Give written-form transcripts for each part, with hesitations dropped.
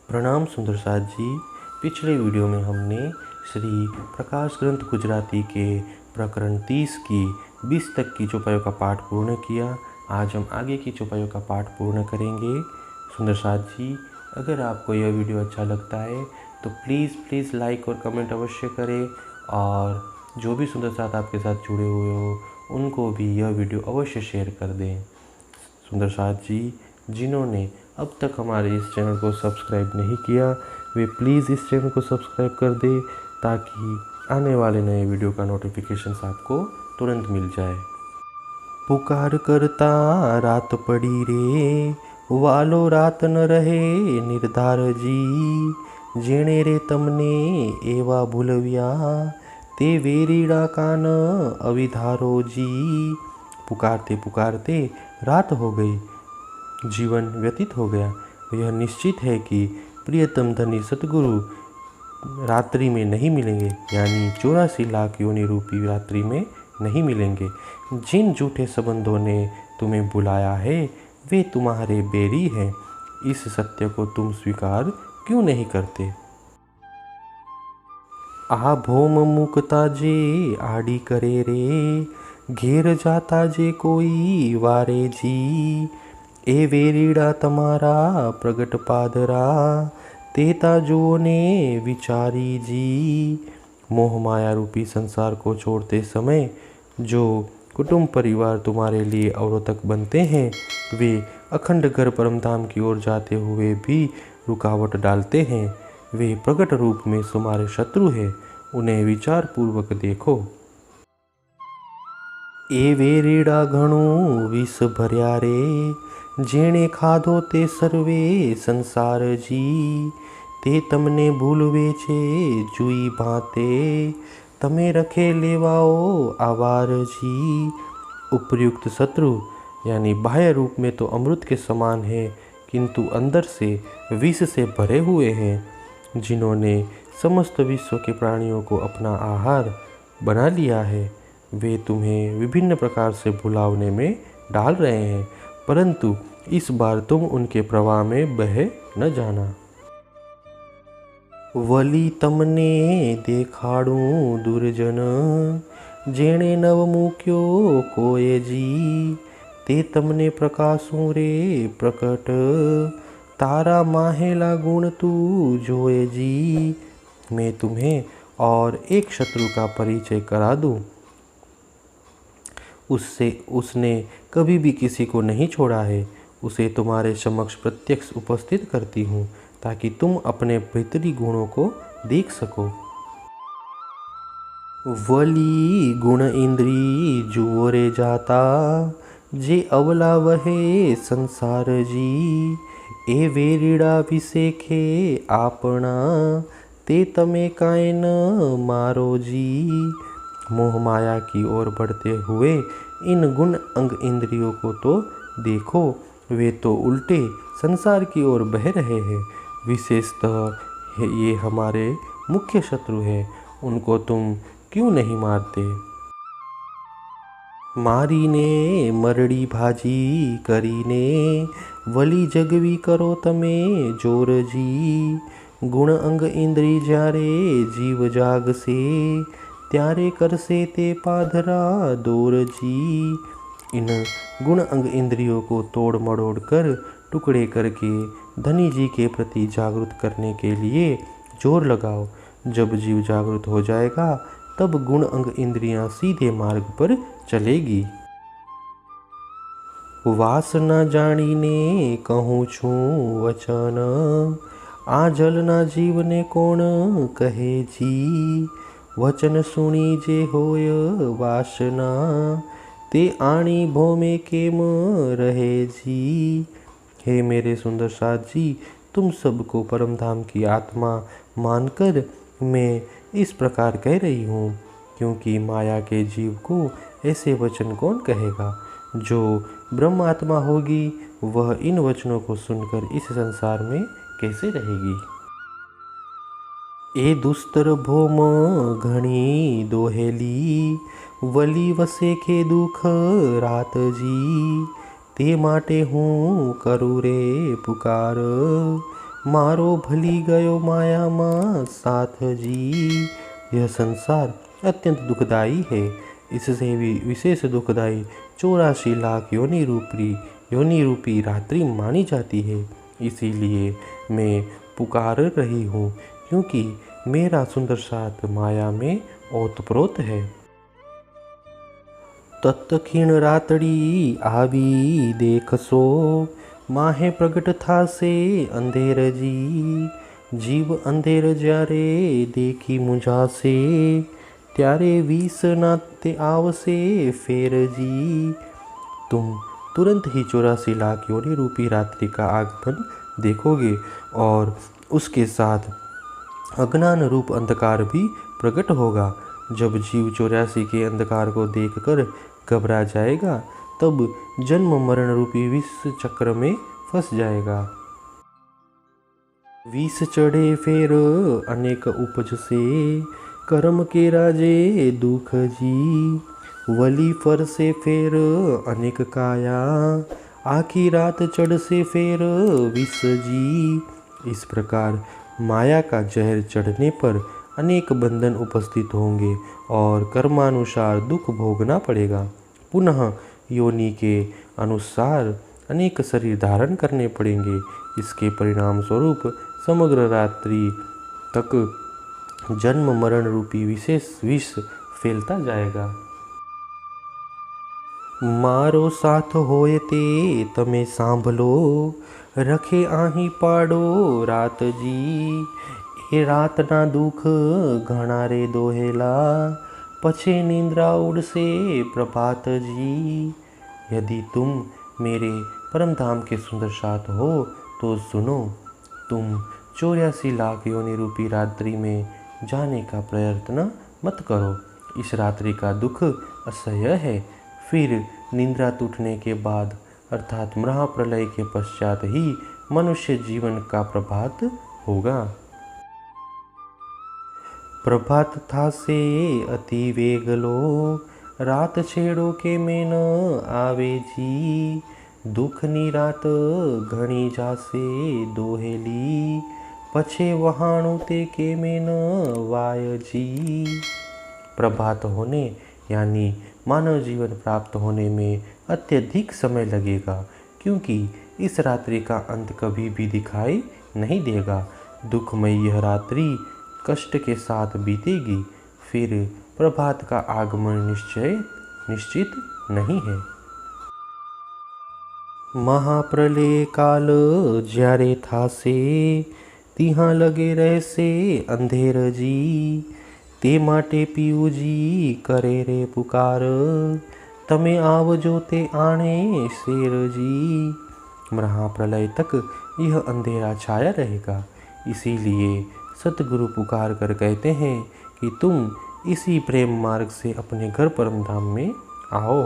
प्रणाम सुंदर साथ जी। पिछले वीडियो में हमने श्री प्रकाश ग्रंथ गुजराती के प्रकरण 30 की 20 तक की चौपाइयों का पाठ पूर्ण किया। आज हम आगे की चौपाइयों का पाठ पूर्ण करेंगे। सुंदर साथ जी, अगर आपको यह वीडियो अच्छा लगता है तो प्लीज़ लाइक और कमेंट अवश्य करें, और जो भी सुंदर साथ आपके साथ जुड़े हुए हो उनको भी यह वीडियो अवश्य शेयर कर दें। सुंदर साथ जी, जिन्होंने अब तक हमारे इस चैनल को सब्सक्राइब नहीं किया, वे प्लीज़ इस चैनल को सब्सक्राइब कर दें ताकि आने वाले नए वीडियो का नोटिफिकेशन आपको तुरंत मिल जाए। पुकार करता रात पड़ी रे, वालो रात न रहे निर्धार जी। जेणे रे तमने एवा भूलव्या, ते वेरीड़ा कान अविधारो जी। पुकारते पुकारते रात हो गई, जीवन व्यतीत हो गया। यह निश्चित है कि प्रियतम धनी सतगुरु रात्रि में नहीं मिलेंगे, यानी 84 लाख योनि रूपी रात्रि में नहीं मिलेंगे। जिन झूठे संबंधों ने तुम्हें बुलाया है वे तुम्हारे बैरी हैं। इस सत्य को तुम स्वीकार क्यों नहीं करते? आ भोम मुकता जे आड़ी करे रे, घेर जाता जे कोई वारे जी। ए वेरीड़ा तमारा प्रगट पादरा, तेता जो ने विचारी जी। मोह माया रूपी संसार को छोड़ते समय जो कुटुंब परिवार तुम्हारे लिए अवरोधक बनते हैं, वे अखंड घर परमधाम की ओर जाते हुए भी रुकावट डालते हैं। वे प्रकट रूप में तुम्हारे शत्रु हैं, उन्हें विचार पूर्वक देखो। ए वेरीड़ा घणो विष भर्या रे, जेणे खाधो ते सर्वे संसार जी। ते तमने भूलवे छे जुई भाते, तमे रखे लेवाओ आवार जी। उपर्युक्त शत्रु यानी बाह्य रूप में तो अमृत के समान है, किंतु अंदर से विष से भरे हुए हैं। जिन्होंने समस्त विश्व के प्राणियों को अपना आहार बना लिया है, वे तुम्हें विभिन्न प्रकार से भुलावने में डाल रहे हैं, परंतु इस बार तुम उनके प्रवाह में बह न जाना। वली तमने देखाड़ूं दुर्जन, जेणे नव मूक्यो कोय जी। ते तमने प्रकाशूं रे प्रकट, तारा माहेला गुण तू जोए जी। मैं तुम्हें और एक शत्रु का परिचय करा दूं। उसने कभी भी किसी को नहीं छोड़ा है। उसे तुम्हारे समक्ष प्रत्यक्ष उपस्थित करती हूँ ताकि तुम अपने भीतरी गुणों को देख सको। वली गुण इंद्री जुओरे जाता, जे अवला वहे संसार जी। ए वेरीड़ा विसेखे आपना, ते तमे काए न मारो जी। मोह माया की ओर बढ़ते हुए इन गुण अंग इंद्रियों को तो देखो, वे तो उल्टे संसार की ओर बह रहे हैं। विशेषतः ये हमारे मुख्य शत्रु हैं, उनको तुम क्यों नहीं मारते? मारी ने मरड़ी भाजी करीने, वली जगवी करो तमे जोर जी। गुण अंग इंद्री जारे जीव जाग से, त्यारे करसे ते पाधरा दूर जी। इन गुण अंग इंद्रियों को तोड़ मड़ोड़ कर टुकड़े करके धनी जी के प्रति जागृत करने के लिए जोर लगाओ। जब जीव जागृत हो जाएगा तब गुण अंग इंद्रियां सीधे मार्ग पर चलेगी। वासना जाणीने कहूँ छूं वचन, आ जलना जीवने कोण कहे जी। वचन सुनी जे होय वासना, ते आणी भोमे केम रहे जी। हे मेरे सुंदर साथ जी, तुम सबको परमधाम की आत्मा मानकर मैं इस प्रकार कह रही हूँ, क्योंकि माया के जीव को ऐसे वचन कौन कहेगा? जो ब्रह्म आत्मा होगी वह इन वचनों को सुनकर इस संसार में कैसे रहेगी? ए दुस्तर भोम घणी दोहेली, वली वसेखे दुख रात जी। ते माटे हूँ करूँ रे पुकार, मारो भली गयो माया माँ साथ जी। यह संसार अत्यंत दुखदाई है। इससे भी विशेष दुखदाई 84 लाख योनि रूपी रात्रि मानी जाती है। इसीलिए मैं पुकार रही हूँ, क्योंकि मेरा सुंदर साथ माया में ओतप्रोत है। तत्क्षण रातड़ी आवी देखसो, माहे प्रगट था से अंधेर जी। जीव अंधेर ज्यारे देखी मुझासे, त्यारे वीस नाते आवसे फेर जी। तुम तुरंत ही 84 लाख योनि रूपी रात्रि का आगमन देखोगे और उसके साथ अज्ञान रूप अंधकार भी प्रकट होगा। जब जीव 84 के अंधकार को देखकर घबरा जाएगा, तब जन्म मरण रूपी विष चक्र में फंस जाएगा। विष चढ़े फेर अनेक उपज से, कर्म के राजे दुख जी। वली फर से फेर अनेक काया, आखी रात चढ़ से फेर विष जी। इस प्रकार माया का जहर चढ़ने पर अनेक बंधन उपस्थित होंगे और कर्मानुसार दुख भोगना पड़ेगा। पुनः योनि के अनुसार अनेक शरीर धारण करने पड़ेंगे। इसके परिणाम स्वरूप समग्र रात्रि तक जन्म मरण रूपी विशेष विष फैलता जाएगा। मारो साथ होए ते तमे सांभलो, रखे आही पाड़ो रात जी। ए रात ना दुख घना रे दोहेला, पछे निंद्रा उड़ से प्रभात जी। यदि तुम मेरे परम धाम के सुंदर साथ हो तो सुनो, तुम 84 लाख योनि रूपी रात्रि में जाने का प्रयत्न मत करो। इस रात्रि का दुख असह्य है। फिर निंद्रा टूटने के बाद अर्थात महाप्रलय के पश्चात ही मनुष्य जीवन का प्रभात होगा। प्रभात था से अति वेगलो, रात छेड़ो के में न आवे जी। दुख नी रात घनी जासे दोहेली, पछे वहाणु ते के में न वाय जी। प्रभात होने यानी मानव जीवन प्राप्त होने में अत्यधिक समय लगेगा, क्योंकि इस रात्रि का अंत कभी भी दिखाई नहीं देगा। दुखमयी यह रात्रि कष्ट के साथ बीतेगी। फिर प्रभात का आगमन निश्चित नहीं है। महाप्रलय काल ज्यारे था से, तिहाँ लगे रह से अंधेर जी। ते माटे पीऊ जी करे रे पुकार, तमे आवजो ते आणे शेर जी। महाप्रलय तक यह अंधेरा छाया रहेगा। इसीलिए सतगुरु पुकार कर कहते हैं कि तुम इसी प्रेम मार्ग से अपने घर परम धाम में आओ।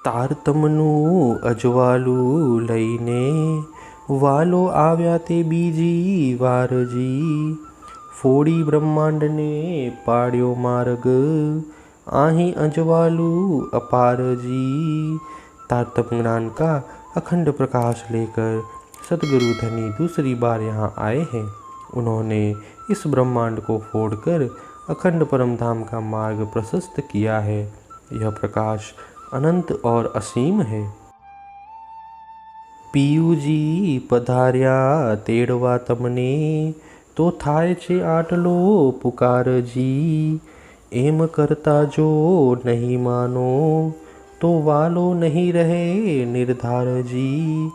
तारतमनु अजवालू लईने, वालो आव्या ते बीजी वार जी। फोड़ी ब्रह्मांड ने पाड़्यो मार्ग, आही अजवालू अपार जी। तारतम ज्ञान का अखंड प्रकाश लेकर सतगुरु धनी दूसरी बार यहाँ आए हैं। उन्होंने इस ब्रह्मांड को फोड़कर अखंड परम धाम का मार्ग प्रशस्त किया है। यह प्रकाश अनंत और असीम है। पीयू जी पधार्या तेड़वा तमने, तो थाय छे आटलो पुकार जी। एम करता जो नहीं मानो, तो वालो नहीं रहे निर्धार जी।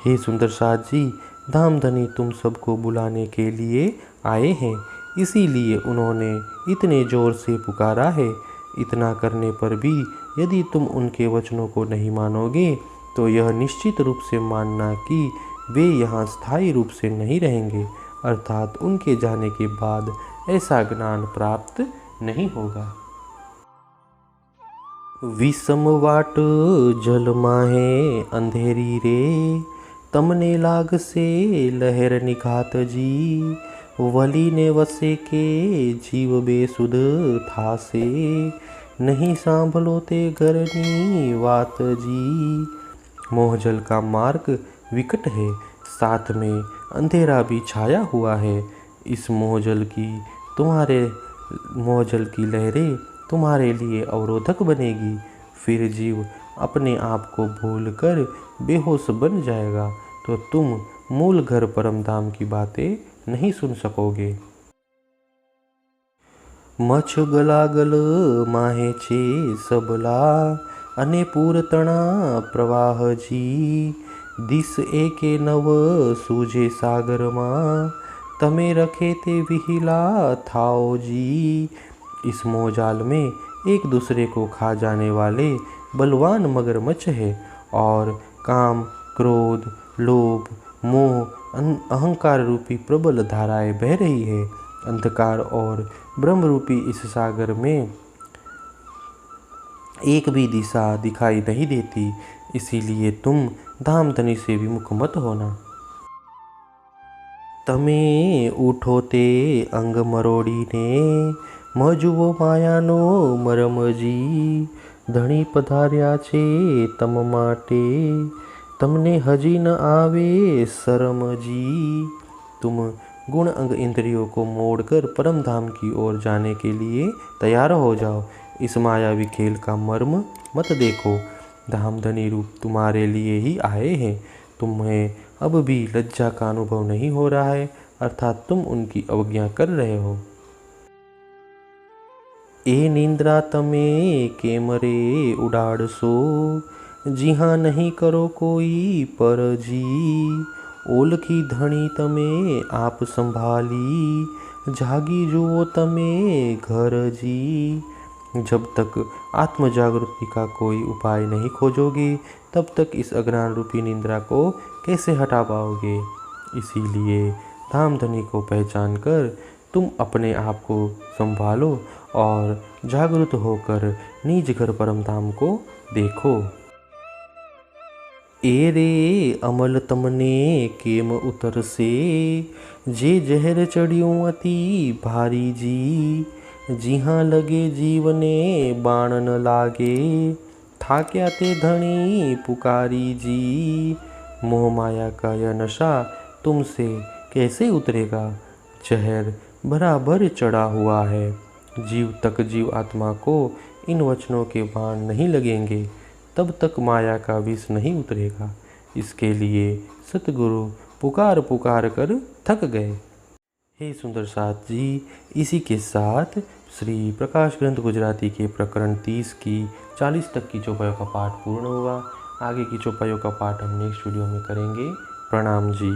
हे सुंदर साथ जी, धामधनी तुम सबको बुलाने के लिए आए हैं, इसीलिए उन्होंने इतने जोर से पुकारा है। इतना करने पर भी यदि तुम उनके वचनों को नहीं मानोगे, तो यह निश्चित रूप से मानना कि वे यहाँ स्थायी रूप से नहीं रहेंगे, अर्थात उनके जाने के बाद ऐसा ज्ञान प्राप्त नहीं होगा। विषम वाट जल माहे अंधेरी रे, तमने लाग से लहर निघात जी। वली ने वसे के जीव बेसुध था से, नहीं सांभलो ते घरनी वात जी। मोहजल का मार्ग विकट है, साथ में अंधेरा भी छाया हुआ है। इस मोहजल की लहरें तुम्हारे लिए अवरोधक बनेगी। फिर जीव अपने आप को भूलकर बेहोश बन जाएगा तो तुम मूल घर परमधाम की बातें नहीं सुन सकोगे। मछ गलागल माहे छे सबला अने पूरतणा प्रवाहजी। दिस एके नव सूझे सागर मां तमे रखे ते विहिला थाओ जी। इस मोहजाल में एक दूसरे को खा जाने वाले बलवान मगरमच्छ है और काम, क्रोध, लोभ, मोह, अहंकार रूपी प्रबल धाराएं बह रही है। अंधकार और ब्रह्म रूपी इस सागर में एक भी दिशा दिखाई नहीं देती, इसीलिए तुम धामधनी से विमुख मत होना। तमे उठो ते अंग मरोड़ीने मजुवो मायानो मरमजी। धणी पधार्या छे तम माटे तमने हजी न आवे शरमजी। तुम गुण अंग इंद्रियों को मोड़कर परम धाम की ओर जाने के लिए तैयार हो जाओ। इस मायावी खेल का मर्म मत देखो। धामधनी रूप तुम्हारे लिए ही आए हैं। तुम्हें अब भी लज्जा का अनुभव नहीं हो रहा है, अर्थात तुम उनकी अवज्ञा कर रहे हो। ए निंद्रा तमे केमरे उड़ाड़सो जी हाँ नहीं करो कोई पर जी। ओलखी धणी तमे आप संभाली जागी जुओ तमे घर जी। जब तक आत्म जागृति का कोई उपाय नहीं खोजोगे तब तक इस अज्ञान रूपी निंद्रा को कैसे हटा पाओगे। इसीलिए धामधनी को पहचान कर तुम अपने आप को संभालो और जागृत होकर निज घर परम धाम को देखो। ए रे अमल तमने केम उतर से जे जहर चढ़ियों अति भारी जी। जी हाँ लगे जीवने बाण न लागे थाक्या ते धनी पुकारी जी। मोह माया का यह नशा तुमसे कैसे उतरेगा। जहर बराबर चढ़ा हुआ है। जीव तक जीव आत्मा को इन वचनों के बाण नहीं लगेंगे तब तक माया का विष नहीं उतरेगा। इसके लिए सतगुरु पुकार पुकार कर थक गए। हे सुंदर साथ जी, इसी के साथ श्री प्रकाश ग्रंथ गुजराती के प्रकरण 30 की 40 तक की चौपाइयों का पाठ पूर्ण हुआ। आगे की चौपाइयों का पाठ हम नेक्स्ट वीडियो में करेंगे। प्रणाम जी।